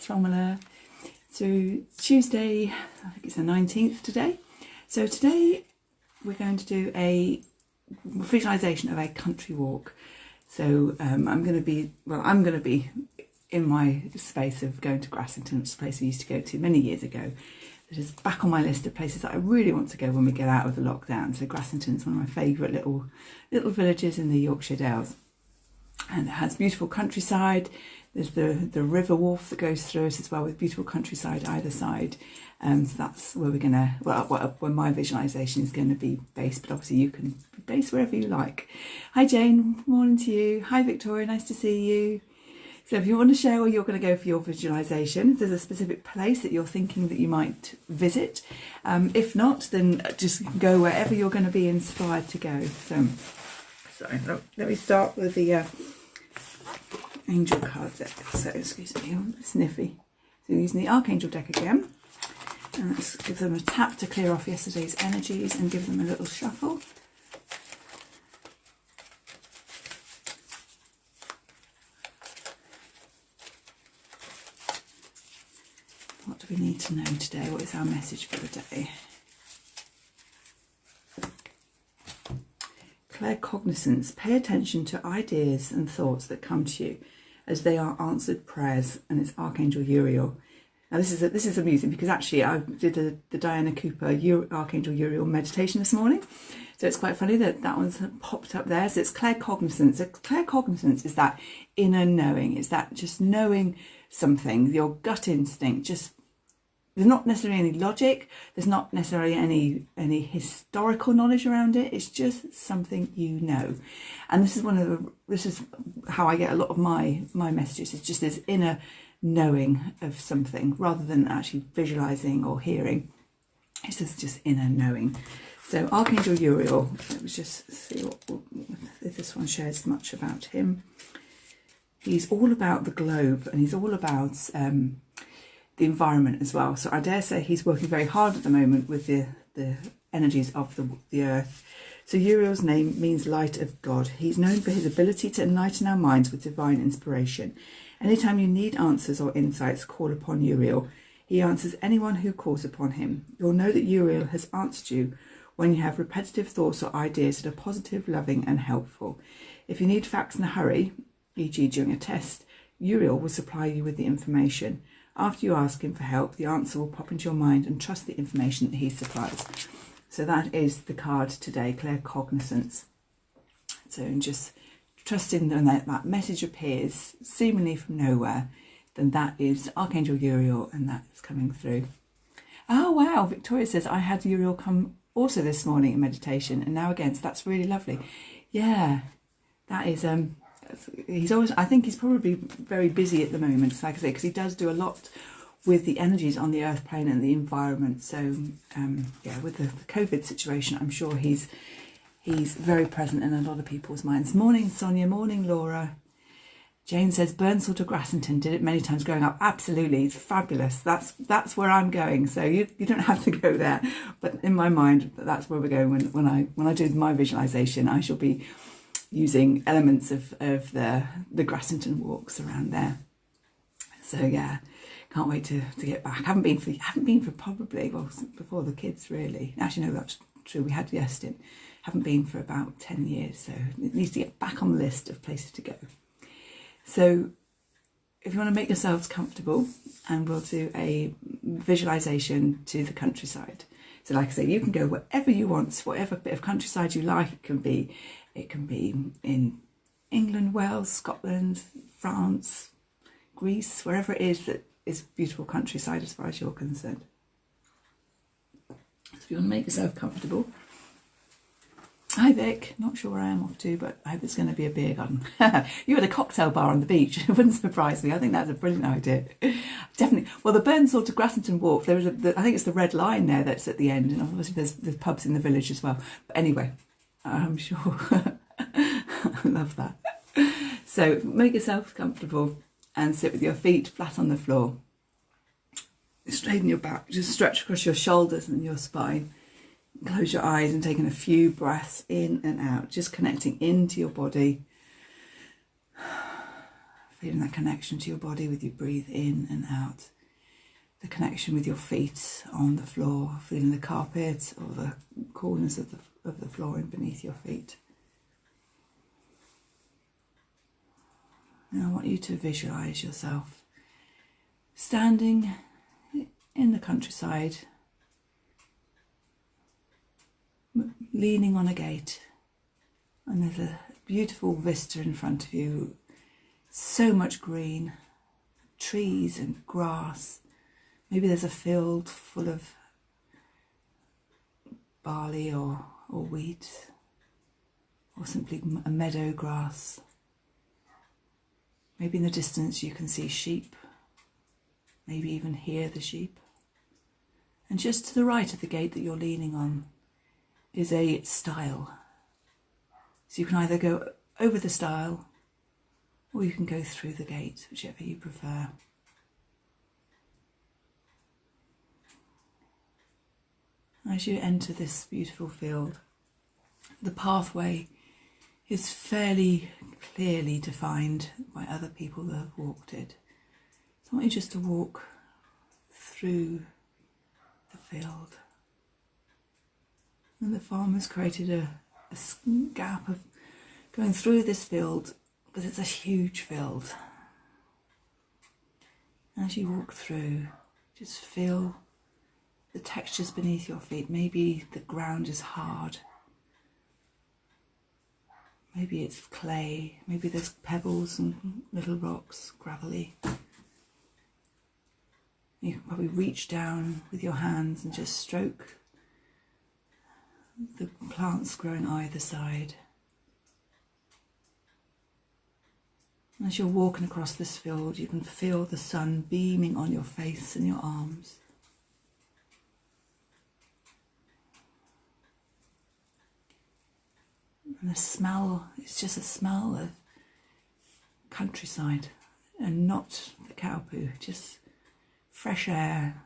it's Romella. So Tuesday, I think it's the 19th today. So today we're going to do a visualization of a country walk. So I'm going to be in my space of going to Grassington, which is a place I used to go to many years ago. It is back on my list of places that I really want to go when we get out of the lockdown. So Grassington is one of my favourite little villages in the Yorkshire Dales. And it has beautiful countryside. There's the River Wharf that goes through it as well, with beautiful countryside either side. So that's where we're going to, where my visualisation is going to be based, but obviously you can be based wherever you like. Hi Jane, morning to you. Hi Victoria, nice to see you. So if you want to share where you're going to go for your visualisation, if there's a specific place that you're thinking that you might visit. If not, then just go wherever you're going to be inspired to go. So let me start with the angel card deck. So excuse me, I'm sniffy. So using the Archangel deck again, and let's give them a tap to clear off yesterday's energies and give them a little shuffle. What do we need to know today? What is our message for the day? Claircognizance. Pay attention to ideas and thoughts that come to you as they are answered prayers, and it's Archangel Uriel. Now this is amusing because actually I did the Diana Cooper Archangel Uriel meditation this morning, so it's quite funny that one's popped up there. So it's claircognizance. So claircognizance is that inner knowing. It's that just knowing something, your gut instinct. Just there's not necessarily any logic. There's not necessarily any historical knowledge around it. It's just something you know. And this is how I get a lot of my messages. It's just this inner knowing of something rather than actually visualizing or hearing. It's just inner knowing. So Archangel Uriel, let's just see if this one shares much about him. He's all about the globe, and he's all about the environment as well. So I dare say he's working very hard at the moment with the energies of the earth. So Uriel's name means light of God. He's known for his ability to enlighten our minds with divine inspiration. Anytime you need answers or insights, call upon Uriel. He answers anyone who calls upon him. You'll know that Uriel has answered you when you have repetitive thoughts or ideas that are positive, loving and helpful. If you need facts in a hurry, e.g. during a test, Uriel will supply you with the information. After you ask him for help, the answer will pop into your mind, and trust the information that he supplies. So that is the card today, claircognizance. So just trusting that message appears seemingly from nowhere, then that is Archangel Uriel, and that is coming through. Oh wow, Victoria says, I had Uriel come also this morning in meditation, and now again, so that's really lovely. Yeah, that is, he's always, I think he's probably very busy at the moment, like I say, because he does do a lot with the energies on the earth plane and the environment. So yeah, with the COVID situation, I'm sure he's very present in a lot of people's minds. Morning Sonia, morning Laura. Jane says Burnsall to Grassington, did it many times growing up. Absolutely, it's fabulous. That's where I'm going. So you don't have to go there, but in my mind, that's where we're going. When I do my visualization, I shall be using elements of the Grassington walks around there. So yeah, can't wait to get back. Haven't been for probably, well, before the kids really. Actually no, that's true, we had Justin. Haven't been for about 10 years, so it needs to get back on the list of places to go. So if you want to make yourselves comfortable, and we'll do a visualization to the countryside. So like I say, you can go wherever you want, whatever bit of countryside you like. It can be in England, Wales, Scotland, France, Greece, wherever it is that is beautiful countryside as far as you're concerned. So if you want to make yourself comfortable. Hi Vic, not sure where I am off to, but I hope it's going to be a beer garden. You had a cocktail bar on the beach. It wouldn't surprise me. I think that's a brilliant idea. Definitely. Well, the Burnsall to Grassington walk, there is I think it's the red line there that's at the end, and obviously there's pubs in the village as well. But anyway, I'm sure. I love that. So make yourself comfortable and sit with your feet flat on the floor. Straighten your back, just stretch across your shoulders and your spine. Close your eyes and taking a few breaths in and out, just connecting into your body. Feeling that connection to your body with you breathe in and out. The connection with your feet on the floor, feeling the carpet or the corners of the flooring beneath your feet. Now I want you to visualise yourself standing in the countryside, leaning on a gate, and there's a beautiful vista in front of you, so much green, trees and grass. Maybe there's a field full of barley or wheat, or simply a meadow grass. Maybe in the distance you can see sheep, maybe even hear the sheep. And just to the right of the gate that you're leaning on is a stile. So you can either go over the stile or you can go through the gate, whichever you prefer. As you enter this beautiful field, the pathway is fairly clearly defined by other people that have walked it. So I want you just to walk through the field. And the farmer's created a gap of going through this field because it's a huge field. As you walk through, just feel the textures beneath your feet. Maybe the ground is hard. Maybe it's clay. Maybe there's pebbles and little rocks, gravelly. You can probably reach down with your hands and just stroke the plants growing either side. As you're walking across this field, you can feel the sun beaming on your face and your arms. And the smell is just a smell of countryside and not the cow poo, just fresh air,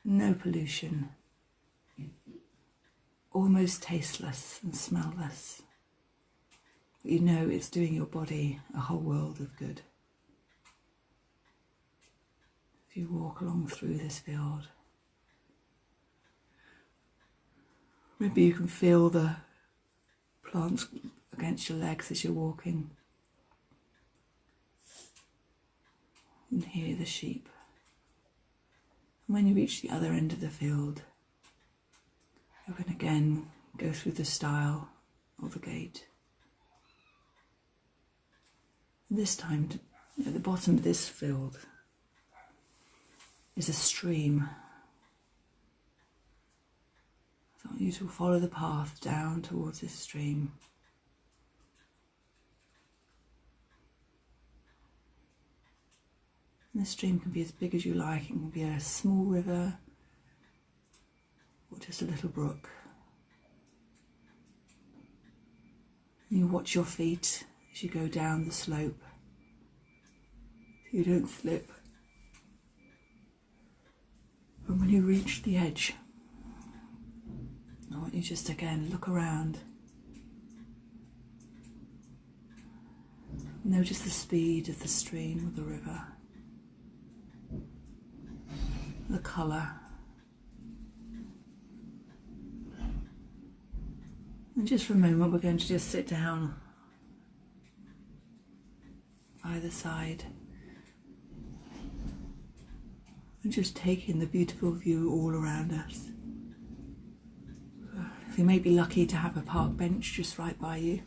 no pollution, almost tasteless and smellless. But you know it's doing your body a whole world of good. As you walk along through this field, maybe you can feel the plants against your legs as you're walking, and hear the sheep. And when you reach the other end of the field, you can again go through the stile or the gate. And this time, at the bottom of this field is a stream. So I want you to follow the path down towards this stream. And the stream can be as big as you like. It can be a small river or just a little brook. And you watch your feet as you go down the slope so you don't slip. And when you reach the edge, I want you just again look around. Notice the speed of the stream or the river, the colour. And just for a moment we're going to just sit down either side and just take in the beautiful view all around us. You may be lucky to have a park bench just right by you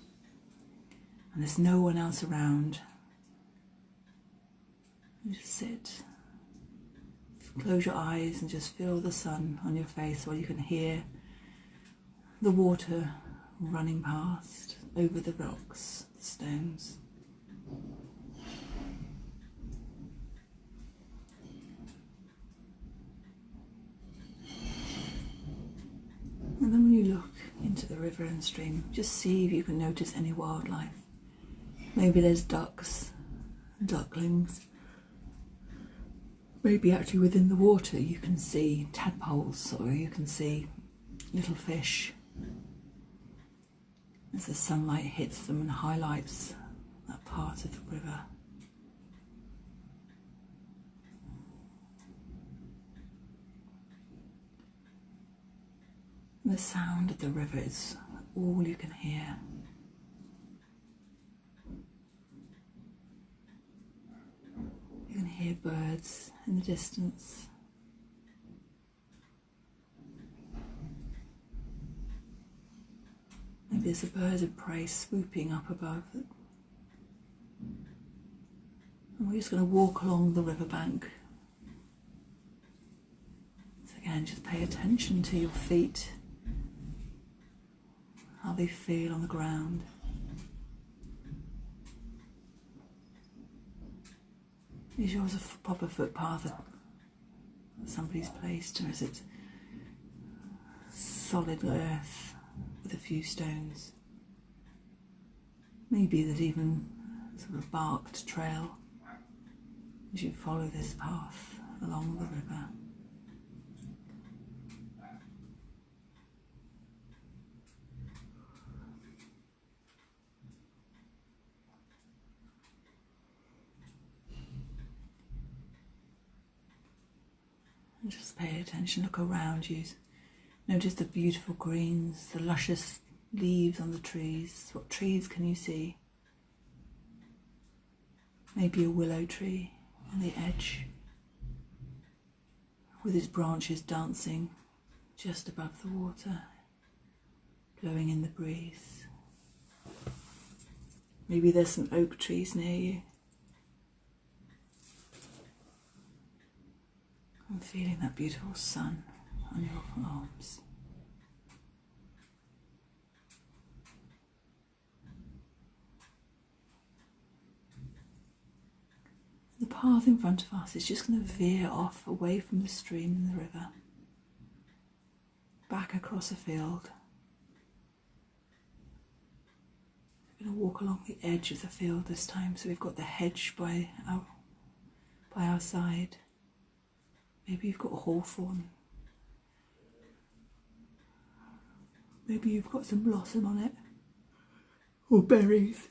and there's no one else around. You just sit, close your eyes and just feel the sun on your face while you can hear the water running past over the rocks, the stones. And then when you look into the river and stream, just see if you can notice any wildlife. Maybe there's ducks, ducklings. Maybe actually within the water you can see tadpoles or you can see little fish as the sunlight hits them and highlights that part of the river. And the sound of the river is all you can hear. You can hear birds in the distance. Maybe there's a bird of prey swooping up above it. And we're just going to walk along the riverbank. So again, just pay attention to your feet, how they feel on the ground. Is yours a proper footpath that somebody's placed, or is it solid earth with a few stones? Maybe there's even sort of barked trail as you follow this path along the river. And just pay attention, look around you. Notice the beautiful greens, the luscious leaves on the trees. What trees can you see? Maybe a willow tree on the edge, with its branches dancing just above the water, blowing in the breeze. Maybe there's some oak trees near you. I'm feeling that beautiful sun on your arms. The path in front of us is just going to veer off away from the stream and the river, back across a field. We're going to walk along the edge of the field this time, so we've got the hedge by our side. Maybe you've got a hawthorn. Maybe you've got some blossom on it, or berries,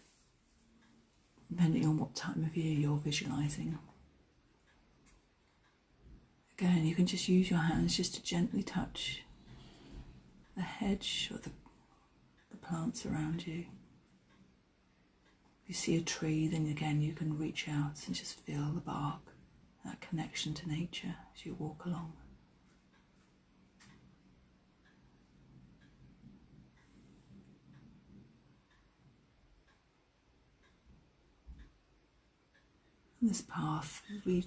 depending on what time of year you're visualising. Again, you can just use your hands just to gently touch the hedge or the plants around you. If you see a tree, then again you can reach out and just feel the bark, that connection to nature as you walk along. And this path, as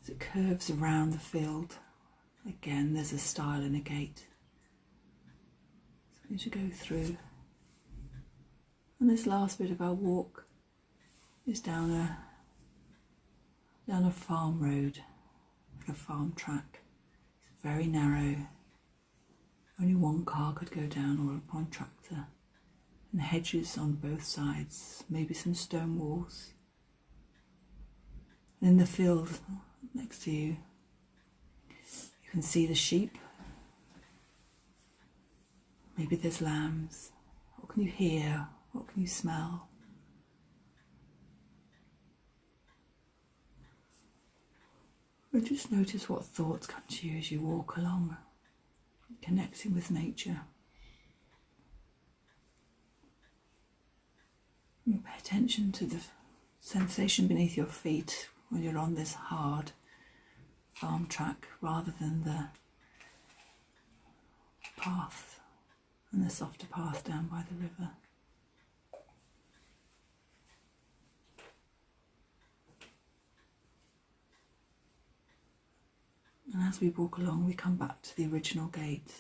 it curves around the field, again there's a stile and a gate. So we need to go through. And this last bit of our walk is down a farm road, like a farm track. It's very narrow. Only one car could go down, or one tractor. And hedges on both sides, maybe some stone walls. And in the field next to you, you can see the sheep. Maybe there's lambs. What can you hear? What can you smell? And just notice what thoughts come to you as you walk along, connecting with nature. And pay attention to the sensation beneath your feet when you're on this hard farm track, rather than the path and the softer path down by the river. And as we walk along, we come back to the original gate.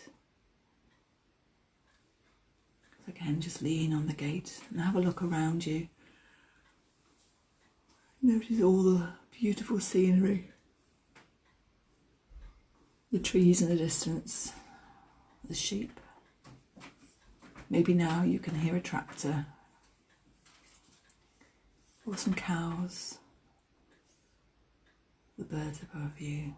So again, just lean on the gate and have a look around you. Notice all the beautiful scenery. The trees in the distance, the sheep. Maybe now you can hear a tractor, or some cows, the birds above you.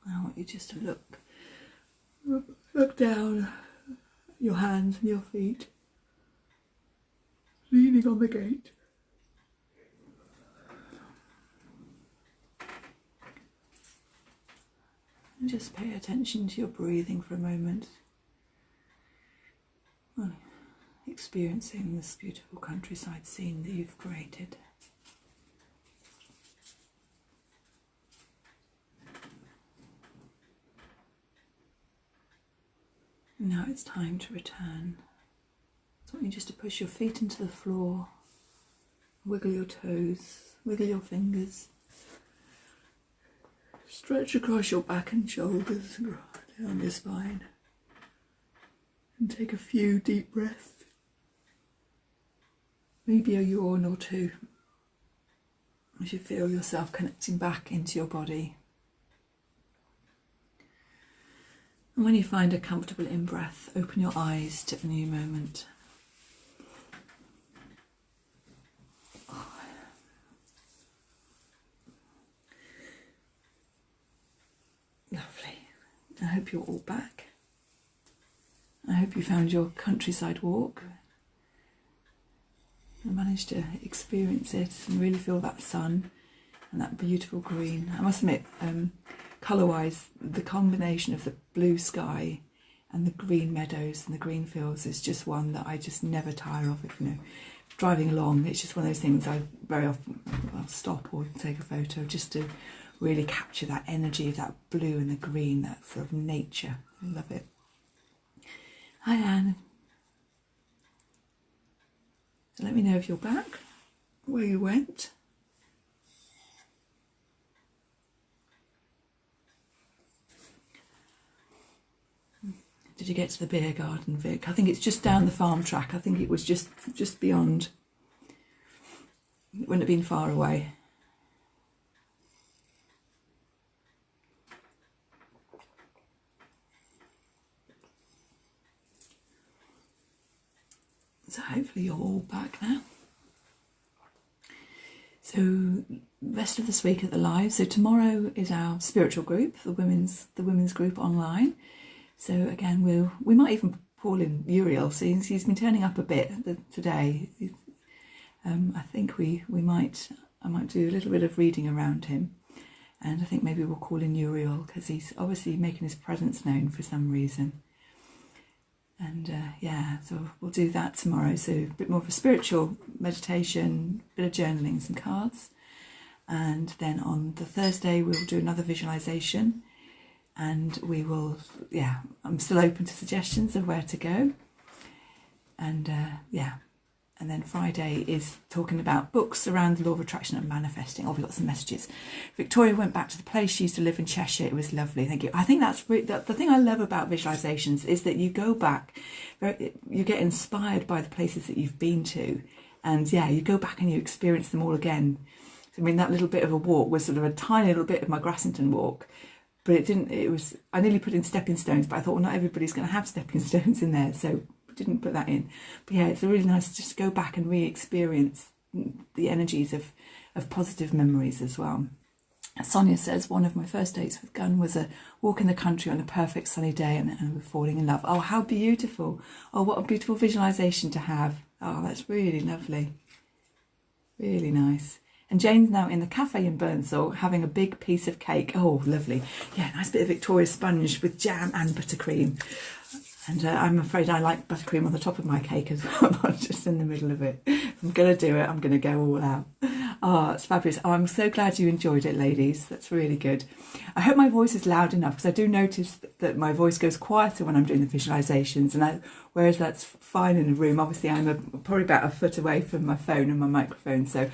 I want you just to look down your hands and your feet, leaning on the gate. And just pay attention to your breathing for a moment. Well, experiencing this beautiful countryside scene that you've created. And now it's time to return. I want you just to push your feet into the floor, wiggle your toes, wiggle your fingers, stretch across your back and shoulders, down your spine, and take a few deep breaths, maybe a yawn or two, as you feel yourself connecting back into your body. And when you find a comfortable in-breath, open your eyes to a new moment. Lovely. I hope you're all back. I hope you found your countryside walk and managed to experience it and really feel that sun and that beautiful green. I must admit, colour-wise, the combination of the blue sky and the green meadows and the green fields is just one that I just never tire of. If driving along, it's just one of those things I very often I'll stop or take a photo just to really capture that energy of that blue and the green, that sort of nature. I love it. Hi Anne. So let me know if you're back, where you went. Did you get to the beer garden, Vic? I think it's just down the farm track. I think it was just beyond. It wouldn't have been far away. So hopefully you're all back now. So rest of this week at the live. So tomorrow is our spiritual group, the women's group online. So again, we might even call in Uriel. So he's been turning up a bit today. I think I might do a little bit of reading around him, and I think maybe we'll call in Uriel because he's obviously making his presence known for some reason. And yeah, so we'll do that tomorrow. So a bit more of a spiritual meditation, a bit of journaling, some cards. And then on the Thursday, we'll do another visualization. And we will, yeah, I'm still open to suggestions of where to go. And yeah, and then Friday is talking about books around the law of attraction and manifesting. Oh, we've got some messages. Victoria went back to the place she used to live in Cheshire. It was lovely. Thank you. I think that's the thing I love about visualizations is that you go back, you get inspired by the places that you've been to. And yeah, you go back and you experience them all again. I mean, that little bit of a walk was sort of a tiny little bit of my Grassington walk. But I nearly put in stepping stones, but I thought, well, not everybody's going to have stepping stones in there, so didn't put that in. But yeah, it's really nice just to go back and re-experience the energies of positive memories as well. Sonia says, one of my first dates with Gunn was a walk in the country on a perfect sunny day and we're falling in love. Oh, how beautiful. Oh, what a beautiful visualization to have. Oh, that's really lovely. Really nice. And Jane's now in the cafe in Burnsall having a big piece of cake. Oh, lovely. Yeah, nice bit of Victoria sponge with jam and buttercream. And I'm afraid I like buttercream on the top of my cake as well, not just in the middle of it. If I'm going to do it, I'm going to go all out. Oh, it's fabulous. Oh, I'm so glad you enjoyed it, ladies. That's really good. I hope my voice is loud enough because I do notice that my voice goes quieter when I'm doing the visualizations. And whereas that's fine in a room, obviously I'm probably about a foot away from my phone and my microphone. So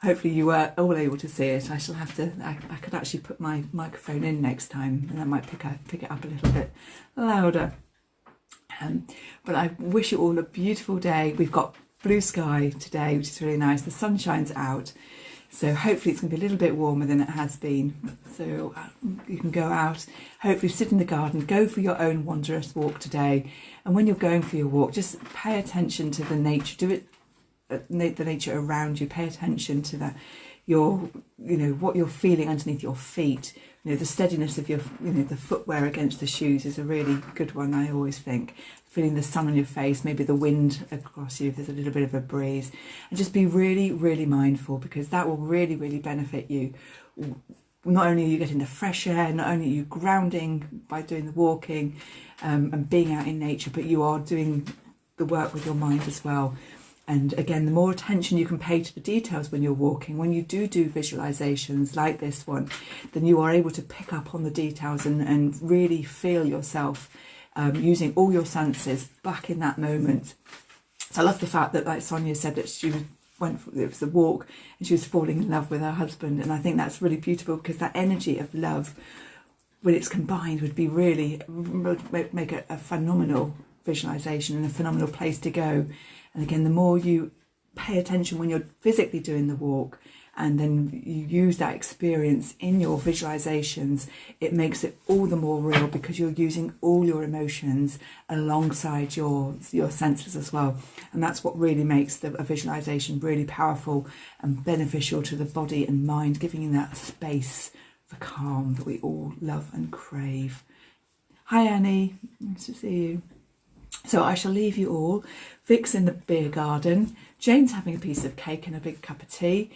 hopefully you were all able to see it. I shall have to, I could actually put my microphone in next time and that might pick it up a little bit louder. But I wish you all a beautiful day. We've got blue sky today, which is really nice. The sun shines out. So hopefully it's going to be a little bit warmer than it has been. So you can go out, hopefully sit in the garden, go for your own wondrous walk today. And when you're going for your walk, just pay attention to the nature. Do it, the nature around you. Pay attention to that. What you're feeling underneath your feet. The steadiness of your, the footwear against the shoes is a really good one, I always think. Feeling the sun on your face, maybe the wind across you if there's a little bit of a breeze. And just be really, really mindful because that will really, really benefit you not only are you getting the fresh air, not only are you grounding by doing the walking and being out in nature, but you are doing the work with your mind as well. And again, the more attention you can pay to the details when you're walking, when you do visualizations like this one, then you are able to pick up on the details and really feel yourself using all your senses back in that moment. So I love the fact that, like Sonia said, that it was a walk and she was falling in love with her husband. And I think that's really beautiful, because that energy of love, when it's combined, would make a phenomenal visualization and a phenomenal place to go. And again, the more you pay attention when you're physically doing the walk, and then you use that experience in your visualizations, it makes it all the more real, because you're using all your emotions alongside your senses as well. And that's what really makes a visualization really powerful and beneficial to the body and mind, giving you that space for calm that we all love and crave. Hi Annie, nice to see you. So I shall leave you all. Vic's in the beer garden. Jane's having a piece of cake and a big cup of tea.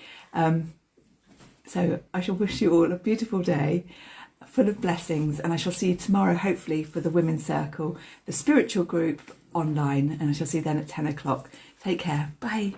So I shall wish you all a beautiful day, full of blessings, and I shall see you tomorrow, hopefully, for the Women's Circle, the spiritual group online, and I shall see you then at 10 o'clock. Take care. Bye.